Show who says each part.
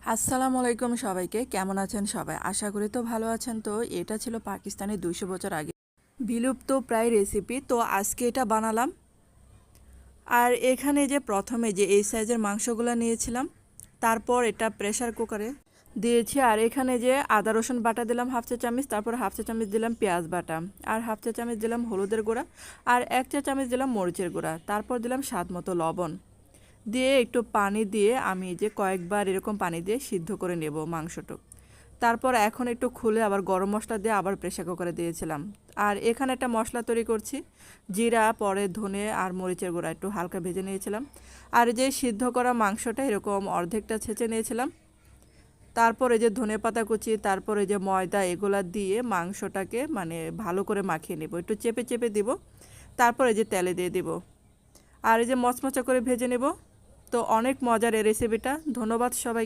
Speaker 1: আসসালামু আলাইকুম সবাইকে, কেমন আছেন সবাই? আশা করি তো ভালো আছেন। তো এটা ছিল পাকিস্তানের 200 বছর আগে বিলুপ্ত প্রায় রেসিপি। তো আজকে এটা বানালাম। আর এখানে যে প্রথমে যে এই সাইজের মাংসগুলো নিয়েছিলাম, তারপর এটা প্রেসার কুকারে দিয়েছি। আর এখানে যে আদা রসুন বাটা দিলাম হাফ চা চামচ, তারপর হাফ চা চামচ দিলাম পেঁয়াজ বাটা, আর হাফ চা চামচ দিলাম হলুদের গুঁড়া, আর 1 চা চামচ দিলাম মরিচের গুঁড়া, তারপর দিলাম স্বাদ মতো লবণ দিয়ে একটু পানি দিয়ে আমি যে কয়েকবার এরকম পানি দিয়ে সিদ্ধ করে নেব মাংসটা। তারপর এখন একটু খুলে আবার গরম মশলা দিয়ে আবার প্রেসার কুকারে দিয়েছিলাম। আর এখানে একটা মশলা তৈরি করছি, জিরা, পরে ধনে আর মরিচের গুঁড়া একটু হালকা ভেজে নিয়েছিলাম। আর যে সিদ্ধ করা মাংসটা এরকম অর্ধেকটা ছেঁচে নিয়েছিলাম। তারপরে যে ধনেপাতা কুচি, তারপরে যে ময়দা, এগুলা দিয়ে মাংসটাকে মানে ভালো করে মাখিয়ে নেব, একটু চেপে চেপে দিব। তারপরে যে তেলে দিয়ে দিব, আর এই যে মচমচা করে ভেজে নেব। তো অনেক মজার এই রেসিপিটা। ধন্যবাদ সবাই।